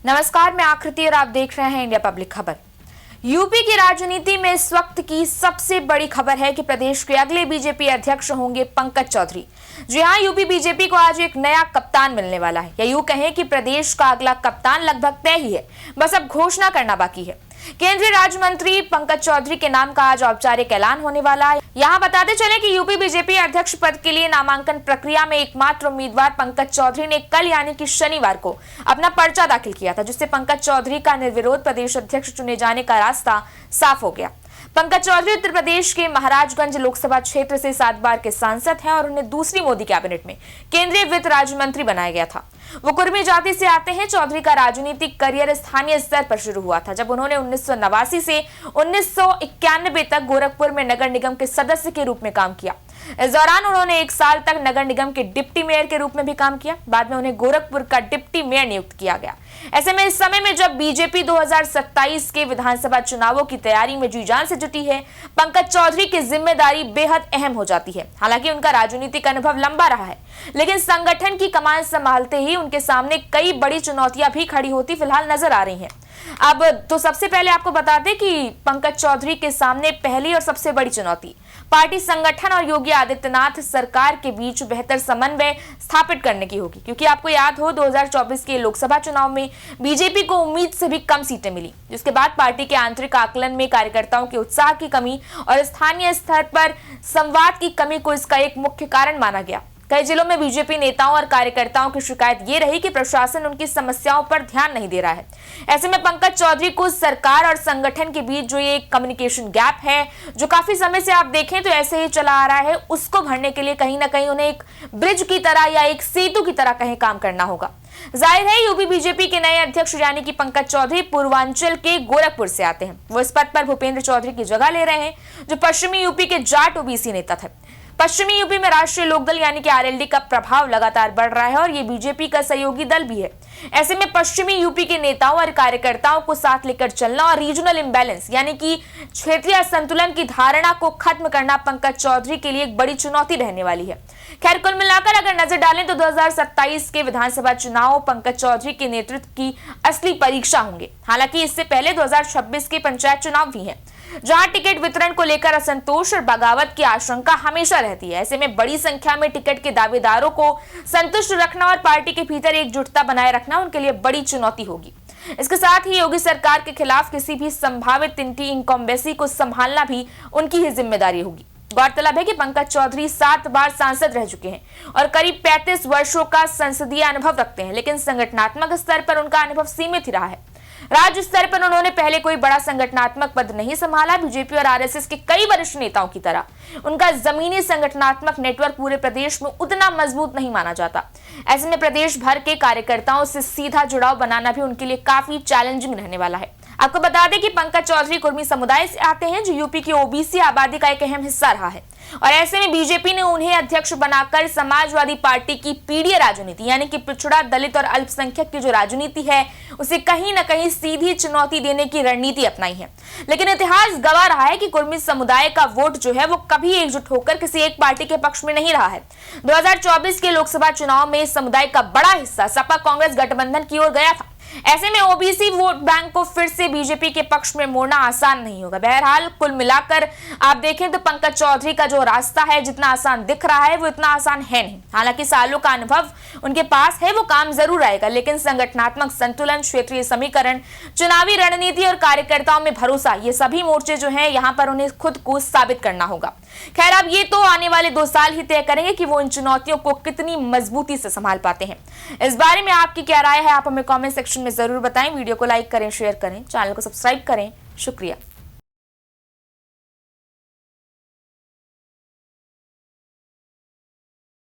नमस्कार, मैं आकृति और आप देख रहे हैं इंडिया पब्लिक खबर। यूपी की राजनीति में इस वक्त की सबसे बड़ी खबर है कि प्रदेश के अगले बीजेपी अध्यक्ष होंगे पंकज चौधरी। जी हां, यूपी बीजेपी को आज एक नया कप्तान मिलने वाला है, या यूं कहें कि प्रदेश का अगला कप्तान लगभग तय ही है, बस अब घोषणा करना बाकी है। केंद्रीय राज्य मंत्री पंकज चौधरी के नाम का आज औपचारिक ऐलान होने वाला है। यहाँ बताते चले कि यूपी बीजेपी अध्यक्ष पद के लिए नामांकन प्रक्रिया में एकमात्र उम्मीदवार पंकज चौधरी ने कल यानी कि शनिवार को अपना पर्चा दाखिल किया था, जिससे पंकज चौधरी का निर्विरोध प्रदेश अध्यक्ष चुने जाने का रास्ता साफ हो गया। पंकज चौधरी उत्तर प्रदेश के महाराजगंज लोकसभा क्षेत्र से 7 बार के सांसद हैं और उन्हें दूसरी मोदी कैबिनेट में केंद्रीय वित्त राज्य मंत्री बनाया गया था। वो कुर्मी जाति से आते हैं। चौधरी का राजनीतिक करियर स्थानीय स्तर पर शुरू हुआ था, जब उन्होंने 1989 से 1991 तक गोरखपुर में नगर निगम के सदस्य के रूप में काम किया। इस दौरान उन्होंने 1 साल तक नगर निगम के डिप्टी मेयर के रूप में भी काम किया। बाद में उन्हें गोरखपुर का डिप्टी मेयर नियुक्त किया गया। ऐसे में इस समय में जब बीजेपी 2027 के विधानसभा चुनावों की तैयारी में जी जान से जुटी है, पंकज चौधरी की जिम्मेदारी बेहद अहम हो जाती है। हालांकि उनका राजनीतिक अनुभव लंबा रहा है, लेकिन संगठन की कमान संभालते ही उनके सामने कई बड़ी चुनौतियां भी खड़ी होती फिलहाल नजर आ रही हैं। अब तो सबसे पहले आपको बता दें कि पंकज चौधरी के सामने पहली और सबसे बड़ी चुनौती पार्टी संगठन और योगी आदित्यनाथ सरकार के बीच बेहतर समन्वय स्थापित करने की होगी, क्योंकि आपको याद हो 2024 के लोकसभा चुनाव में बीजेपी को उम्मीद से भी कम सीटें मिली, जिसके बाद पार्टी के आंतरिक आकलन में कार्यकर्ताओं के उत्साह की कमी और स्थानीय स्तर पर संवाद की कमी को इसका एक मुख्य कारण माना गया। कई जिलों में बीजेपी नेताओं और कार्यकर्ताओं की शिकायत ये रही कि प्रशासन उनकी समस्याओं पर ध्यान नहीं दे रहा है। ऐसे में पंकज चौधरी को सरकार और संगठन के बीच जो ये कम्युनिकेशन गैप है, जो काफी समय से आप देखें तो ऐसे ही चला आ रहा है, उसको भरने के लिए कहीं ना कहीं उन्हें एक ब्रिज की तरह या एक सेतु की तरह कहीं काम करना होगा। जाहिर है यूपी बीजेपी के नए अध्यक्ष यानी कि पंकज चौधरी पूर्वांचल के गोरखपुर से आते हैं। वो इस पद पर भूपेंद्र चौधरी की जगह ले रहे हैं, जो पश्चिमी यूपी के जाट ओबीसी नेता थे। पश्चिमी यूपी में राष्ट्रीय लोकदल यानी कि आरएलडी का प्रभाव लगातार बढ़ रहा है और ये बीजेपी का सहयोगी दल भी है। ऐसे में पश्चिमी यूपी के नेताओं और कार्यकर्ताओं को साथ लेकर चलना और रीजनल इंबैलेंस यानी कि क्षेत्रीय असंतुलन की धारणा को खत्म करना पंकज चौधरी के लिए एक बड़ी चुनौती रहने वाली है। खैर, कुल मिलाकर अगर नजर डालें तो 2027 के विधानसभा चुनाव पंकज चौधरी के नेतृत्व की असली परीक्षा होंगे। हालांकि इससे पहले 2026 के पंचायत चुनाव भी हैं, जहां टिकट वितरण को लेकर असंतोष और बगावत की आशंका हमेशा रहती है। ऐसे में बड़ी संख्या में टिकट के दावेदारों को संतुष्ट रखना और पार्टी के भीतर एकजुटता बनाए रखना उनके लिए बड़ी चुनौती होगी। इसके साथ ही योगी सरकार के खिलाफ किसी भी संभावित एंटी इनकम्बेंसी को संभालना भी उनकी ही जिम्मेदारी होगी। गौरतलब है कि पंकज चौधरी 7 बार सांसद रह चुके हैं और करीब 35 वर्षों का संसदीय अनुभव रखते हैं, लेकिन संगठनात्मक स्तर पर उनका अनुभव सीमित ही रहा है। राज्य स्तर पर उन्होंने पहले कोई बड़ा संगठनात्मक पद नहीं संभाला। बीजेपी और आरएसएस के कई वरिष्ठ नेताओं की तरह उनका जमीनी संगठनात्मक नेटवर्क पूरे प्रदेश में उतना मजबूत नहीं माना जाता। ऐसे में प्रदेश भर के कार्यकर्ताओं से सीधा जुड़ाव बनाना भी उनके लिए काफी चैलेंजिंग रहने वाला है। आपको बता दें कि पंकज चौधरी कुर्मी समुदाय से आते हैं, जो यूपी की ओबीसी आबादी का एक अहम हिस्सा रहा है, और ऐसे में बीजेपी ने उन्हें अध्यक्ष बनाकर समाजवादी पार्टी की पीढ़ीय राजनीति यानी कि पिछड़ा, दलित और अल्पसंख्यक की जो राजनीति है, उसे कहीं न कहीं सीधी चुनौती देने की रणनीति अपनाई है। लेकिन इतिहास गवाह रहा है कि कुर्मी समुदाय का वोट जो है वो कभी एकजुट होकर किसी एक पार्टी के पक्ष में नहीं रहा है। 2024 के लोकसभा चुनाव में इस समुदाय का बड़ा हिस्सा सपा कांग्रेस गठबंधन की ओर गया था। ऐसे में ओबीसी वोट बैंक को फिर से बीजेपी के पक्ष में मोड़ना आसान नहीं होगा। बहरहाल कुल मिलाकर आप देखें तो पंकज चौधरी का जो रास्ता है, जितना आसान दिख रहा है वो इतना आसान है नहीं। हालांकि सालों का अनुभव उनके पास है, वो काम जरूर आएगा, लेकिन संगठनात्मक संतुलन, क्षेत्रीय समीकरण, चुनावी रणनीति और कार्यकर्ताओं में भरोसा, ये सभी मोर्चे जो है यहाँ पर उन्हें खुद को साबित करना होगा। खैर, अब ये तो आने वाले 2 साल ही तय करेंगे कि वो इन चुनौतियों को कितनी मजबूती से संभाल पाते हैं। इस बारे में आपकी क्या राय है, आप हमें कमेंट सेक्शन में जरूर बताएं। वीडियो को लाइक करें, शेयर करें, चैनल को सब्सक्राइब करें। शुक्रिया।